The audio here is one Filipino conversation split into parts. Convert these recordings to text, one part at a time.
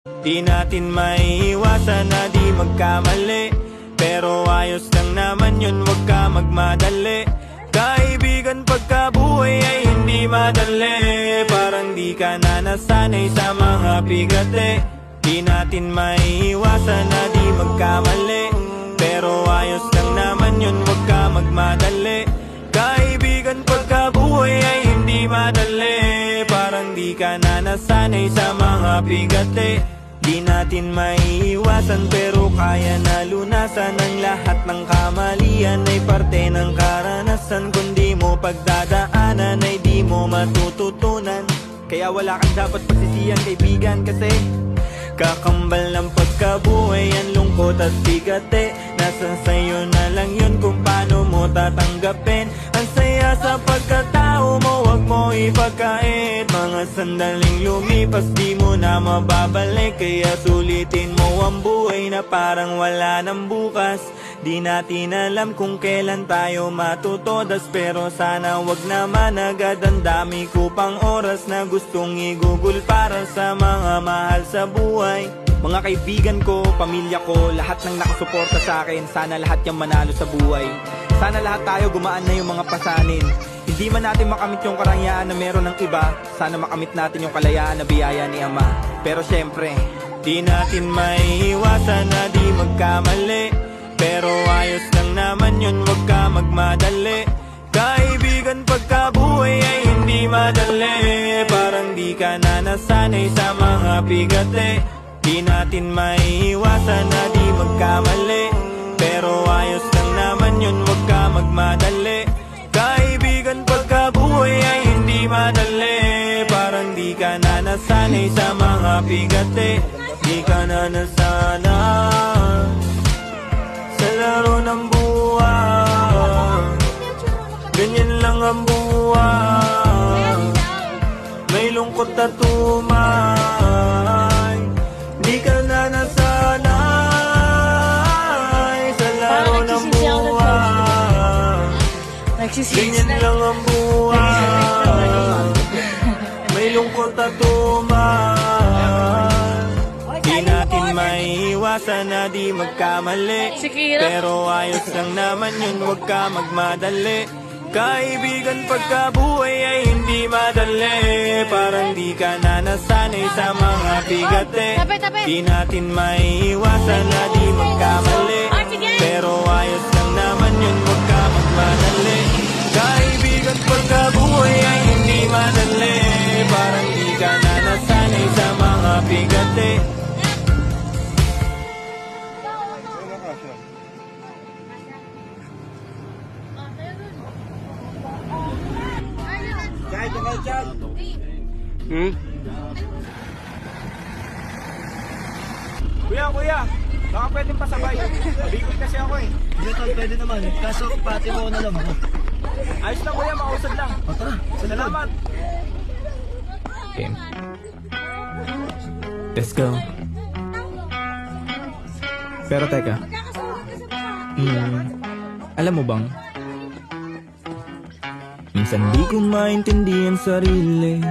Di natin maiiwasan na di magkamali, pero ayos lang naman yun, wag ka magmadali. Kaibigan pagkabuhay ay hindi madali, parang di ka na nasanay sa mga bigate. Di natin maiiwasan na di magkamali, pero ayos lang naman yun, wag ka magmadali. Kaibigan pagkabuhay ay hindi madali, parang di ka na nasanay sa mga bigate. Di natin maiiwasan pero kaya na lunasan, ang lahat ng kamalian ay parte ng karanasan. Kung di mo pagdadaanan ay di mo matututunan, kaya wala kang dapat pagsisihan kaibigan, kasi kakambal ng pagkabuhay ang lungkot at bigate. Nasa sa'yo na lang yun kung paano mo tatanggapin. Ang saya sa pagkatao mo, wag mo ipagkait. Mga sandaling lumipas di mo na mababalik, kaya sulitin mo ang buhay na parang wala nang bukas. Di natin alam kung kailan tayo matutodas, pero sana wag naman agad. Ang dami ko pang oras na gustong igugol para sa mga mahal sa buhay. Mga kaibigan ko, pamilya ko, lahat ng nakasuporta sa akin, sana lahat yung manalo sa buhay. Sana lahat tayo gumaan na yung mga pasanin. Hindi man natin makamit yung karangyaan na meron ng iba, sana makamit natin yung kalayaan na biyaya ni Ama. Pero syempre, di natin maiiwasan na di magkamali, pero ayos lang naman yun, wag ka magmadali. Kaibigan pagkabuhay ay hindi madali, parang di ka na nasanay sa mga bigate. Di natin maiiwasan na di magkamali, pero ayos lang naman yun, wag ka magmadali. Kaibigan pagkabuhay ay hindi madali, parang di ka na nasanay sa mga bigate. Di ka na nasanay sa laro ng buhay, ganyan lang ang buhay, may lungkot at umay. Di ka na nasanay sa laro ng buhay, ganyan lang ang buhay, may lungkot at umay. Di natin maiiwasan na di magkamali, pero ayos lang naman yun, wag ka magmadali. Kaibigan pagkabuhay ay hindi madali, parang di ka na nasanay sa mga bigate. Di natin maiiwasan na di magkamali, pero ayos lang naman yun, wag ka magmadali. Kaibigan pagkabuhay ay hindi madali, parang di ka na nasanay sa mga bigate. Kuya, baka pwedeng pasabay. Bigol kasi ako eh. Hindi tol, pwede naman. Kaso pati mo na lang ako. Ayos lang kuya, makausad lang. O tara, Salamat. Okay. Let's go. Pero teka, alam mo bang, minsan di ko maintindihan sarili,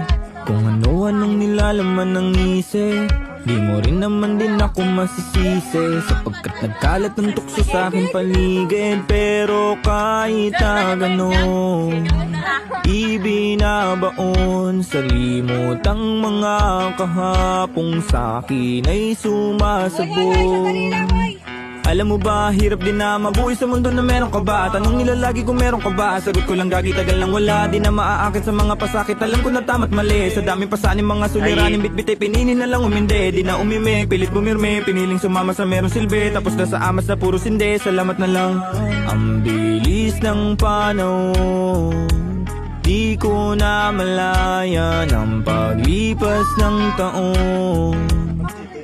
kung ano-anong nilalaman ng isip. Di mo rin naman din ako masisisi, sapagkat nagkalat ng tukso sa aking paligid. Pero kahit na ganon, ibinabaon sa limot ang mga kahapong sa'kin ay sumasabog. Alam mo ba, hirap din na mabuhay sa mundo na meron ka ba? Tanong nila lagi kung meron ka ba? Sagot ko lang gagi, tagal lang wala. Di na maaakit sa mga pasakit, alam ko na tama't mali. Sa daming pasanin, mga suliranin, bitbit ay pininin na lang umindi. Di na umimik, pilit bumirme, piniling sumama sa merong silbi. Tapos na sa amas na puro sindi, salamat na lang. Ang bilis ng panahon, di ko na malaya ng paglipas ng taon.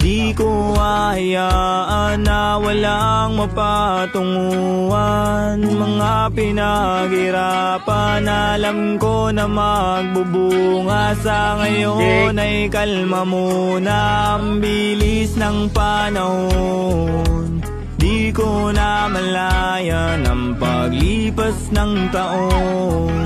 Di ko hayaan na walang mapatunguhan. Mga pinaghirapan, alam ko na magbubunga. Sa ngayon ay kalma muna, ang bilis ng panahon. Di ko na malaya ng paglipas ng taon.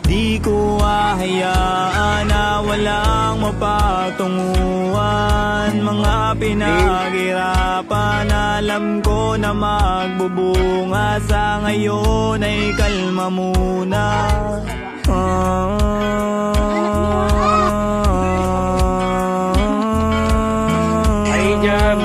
Di Di ko hahayaan na walang mapatunguhan. Mga pinaghirapan, alam ko na magbubunga. Sa ngayon ay kalma muna. Ay, jam.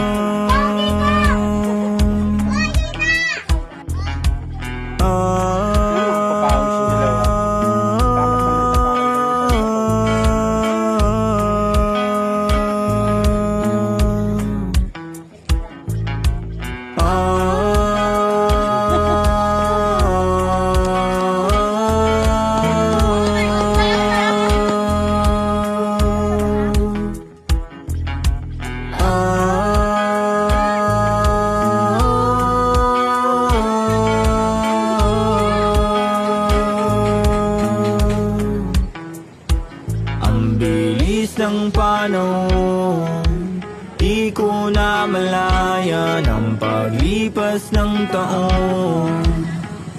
Ang bilis ng panahon, di ko na malayan ang paglipas ng taon.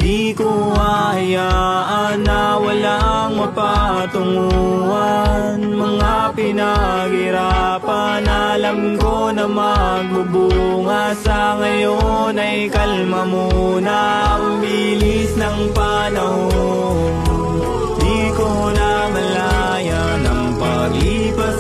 Di ko hahayaan na walang mapatunguhan. Mga pinaghirapan, alam ko na magbubunga. Sa ngayon ay kalma muna. Ang bilis ng panahon, di ko na malayan ang paglipas